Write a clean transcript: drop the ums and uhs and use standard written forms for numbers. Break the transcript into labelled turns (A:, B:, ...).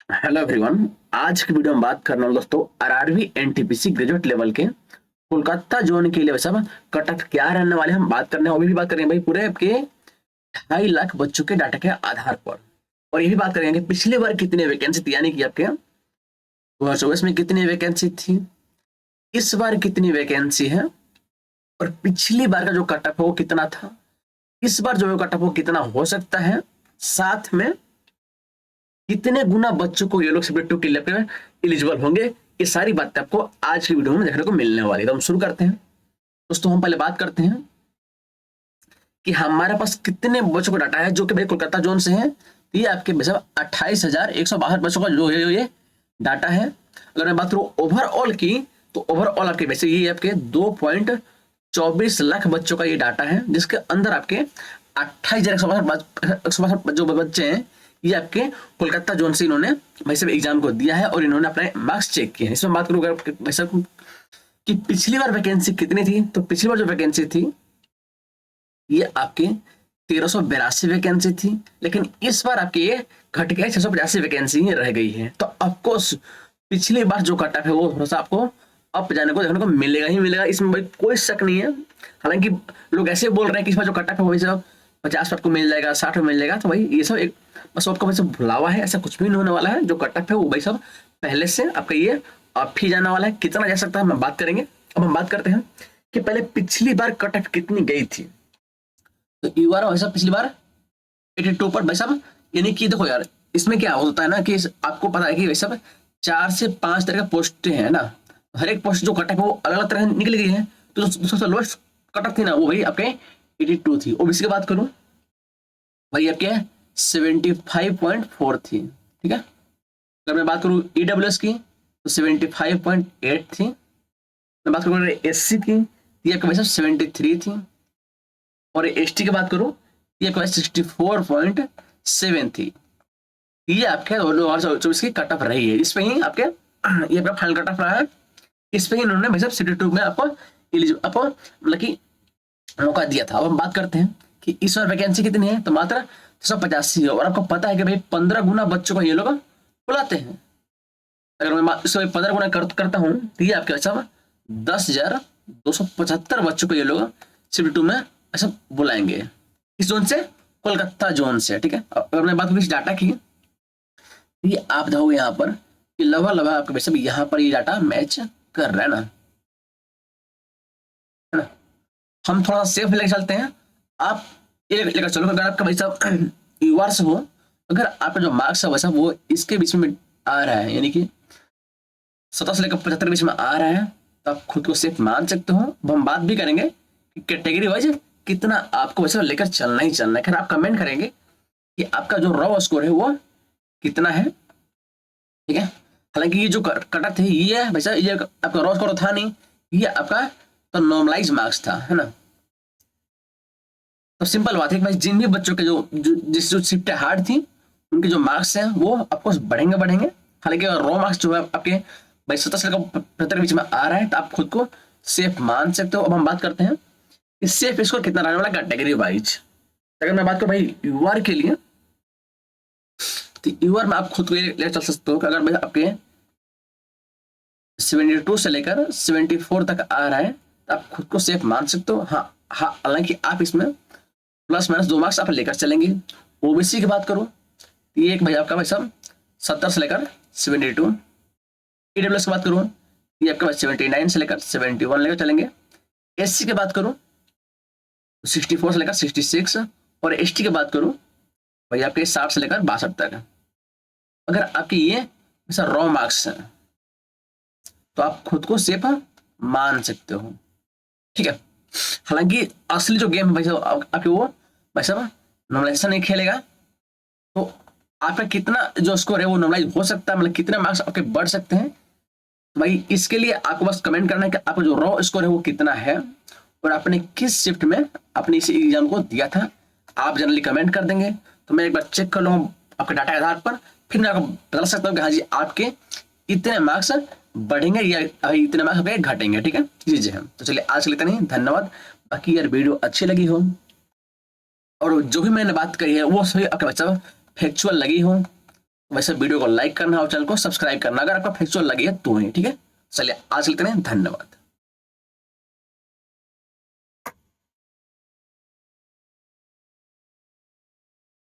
A: Hello everyone. आज की video में बात करना है दोस्तों आरआरबी एनटीपीसी ग्रेजुएट लेवल के कोलकाता जोन के लिए सब कट ऑफ क्या रहने वाले हम बात करने हैं। अभी भी बात करेंगे भाई पूरे आपके 2.5 लाख बच्चों के डाटा के आधार पर। और ये भी बात करेंगे कि पिछली बार कितनी वैकेंसी थी, यानी कि आपके 2024 में कितनी वैकेंसी थी, इस बार कितनी वैकेंसी है, और पिछली बार का जो कट ऑफ है वो कितना था, इस बार जो कट ऑफ वो कितना हो सकता है, साथ में कितने गुना बच्चों को ये लोग सेपरेट टू के लिए एलिजिबल होंगे। ये सारी बातें आपको आज की वीडियो में देखने को मिलने वाली है। तो हम शुरू करते हैं दोस्तों। हम पहले बात करते हैं कि हमारे पास कितने बच्चों का डाटा है जो कि भाई कोलकाता जोन से है। तो ये आपके भाई 28,162 बच्चों का जो है ये डाटा है। अगर मैं बात करूँ ओवरऑल की, तो ओवरऑल आपके वैसे ये आपके 2.24 लाख बच्चों का ये डाटा है, जिसके अंदर आपके 28,162 जो बच्चे हैं ये आपके कोलकाता जोन से इन्होंने भाई साहब एग्जाम को दिया है और इन्होंने अपने मार्क्स चेक किए हैं। इसमें बात करूँ अगर भाई साहब कि पिछली बार वैकेंसी कितनी थी, तो पिछली बार जो वैकेंसी थी ये आपके 1382 वैकेंसी थी, लेकिन इस बार आपके ये घट के 685 वैकेंसी ही रह गई है। तो ऑफकोर्स पिछली बार जो कट ऑफ है वो थोड़ा सा आपको अप जाने को देखने को मिलेगा ही मिलेगा, इसमें भाई कोई शक नहीं है। हालांकि लोग ऐसे बोल रहे हैं कि इस बार जो कट ऑफ है वही सब 50 को मिल जाएगा, 60 में मिल जाएगा। तो भाई ये सब एक बस आपका वैसे भुलावा है, ऐसा कुछ भी नहीं होने वाला है। जो कट ऑफ है वो भाई सब पहले से आपका ये अप ही जाने वाला है। कितना जा सकता है हम बात करेंगे। अब हम बात करते हैं कि पहले पिछली बार कट ऑफ कितनी गई थी। तो यू आर भाई साहब पिछली बार 82 पर भाई साहब, यानी कि देखो यार इसमें क्या होता है ना कि आपको पता है कि भाई साहब 4 से 5 तरह का पोस्ट है ना। हर एक पोस्ट जो कट ऑफ है वो अलग अलग तरह निकल गई है। तो जो सबसे लोएस्ट कट ऑफ थी ना वो भाई आपके 82 थी। ओबीसी की बात करूं भाई आपके 75.4 थी। ठीक है। अगर मैं बात करूं ईडब्ल्यूएस की तो 75.8 थी। मैं बात करूं एससी की ये आपके भाई साहब 73 थी। और एसटी की बात करूं ये आपके 64.7 थी। ये आपके 2024 की कट ऑफ रही है। इस पे ही आपके ये आपका फाइनल कट ऑफ रहा है। इस पे ही इन्होंने भाई साहब सिटी टू में आपको आपको मतलब कि मौका दिया था। अब हम बात करते हैं कि इस बार वैकेंसी कितनी है, तो मात्र 685 है। और आपको पता है कि भाई 15 गुना बच्चों को ये लोग बुलाते हैं। अगर मैं इसको 15 गुना करता हूँ तो ये आपके साहब 10,275 बच्चों को ये लोग सिटी टू में ऐसा बुलाएंगे, इस जोन से, कोलकाता जोन से। ठीक है। अगर मैं बात करूँ इस डाटा की, ये आप देखोगे यहाँ पर कि लगभग आपके वैसे भी यहाँ पर ये डाटा मैच कर रहा है ना, है ना। हम थोड़ा सेफ लेकर चलते हैं। आप ये लेकर चलो अगर आपका भाई साहब यूआर से हो, अगर आपका जो मार्क्स है वैसा वो इसके बीच में आ रहा है, यानी कि 17 से लेकर 75 बीच में आ रहा है, तो आप खुद को सेफ मान सकते हो। अब हम बात भी करेंगे कि कैटेगरी वाइज कितना आपको वैसे लेकर चलना ही चलना है। खैर आप कमेंट करेंगे कि आपका जो रॉ स्कोर है वो कितना है। ठीक है। हालांकि ये जो कटा थे ये वैसा ये आपका रॉ स्कोर था नहीं, ये आपका तो नॉर्मलाइज मार्क्स था, है ना। तो सिंपल बात है कि भाई जिन भी बच्चों के जिस जो शिफ्ट हार्ड थी उनके जो मार्क्स हैं वो ऑफकोर्स बढ़ेंगे बढ़ेंगे। हालांकि अगर रॉ मार्क्स जो है आपके भाई 17 से लेकर 75 बीच में आ रहा है तो आप खुद को सेफ मान सकते हो। अब हम बात करते हैं कि सेफ स्कोर कितना रहने वाला कैटेगरी वाइज। अगर मैं बात करूं भाई यूआर के लिए, तो यूआर में आप खुद को लेकर चल सकते हो कि अगर भाई आपके 72 से लेकर 74 तक आ रहा है तो आप खुद को सेफ मान सकते हो। हाँ हाँ, हालांकि आप इसमें प्लस माइनस 2 मार्क्स आप लेकर चलेंगे। ओबीसी की बात करूं तो ये एक भाई आपका भाई साहब 70 से लेकर 72। ईडब्ल्यूएस की बात करूं ये आपका 79 से लेकर 71 लेकर चलेंगे। एससी की बात करूं 64 से लेकर 66। और एसटी की बात करूं भाई आपके 60 से लेकर 62 तक। अगर आपके ये ऐसा रॉ मार्क्स है तो आप खुद को सेफ मान सकते हो। ठीक है। हालांकि असली जो गेम है भाई साहब आपके वो भाई साहब नॉर्मलाइजेशन नहीं खेलेगा, तो आपका कितना जो स्कोर है वो नॉर्मलाइज हो सकता है, मतलब कितने मार्क्स आपके बढ़ सकते हैं। भाई इसके लिए आपको बस कमेंट करना है कि आपका जो रॉ स्कोर है वो कितना है और आपने किस शिफ्ट में अपने इस एग्जाम को दिया था। आप जनरली कमेंट कर देंगे तो मैं एक बार चेक कर लूंगा आपके डाटा के आधार पर, फिर मैं आपको बता सकता हूँ कि हाँ जी आपके इतने मार्क्स बढ़ेंगे या इतने मार्क्स आपके घटेंगे। ठीक है जी जी। हम तो चलिए आज के लिए इतना ही, धन्यवाद। बाकी यार वीडियो अच्छी लगी हो और जो भी मैंने बात करी है वो सभी आपके बच्चा फैक्चुअल लगी हो वैसे वीडियो को लाइक करना और चैनल को सब्सक्राइब करना अगर आपका फैक्चुअल लगे तो ही। ठीक है, चलिए आज के लिए इतना ही, धन्यवाद।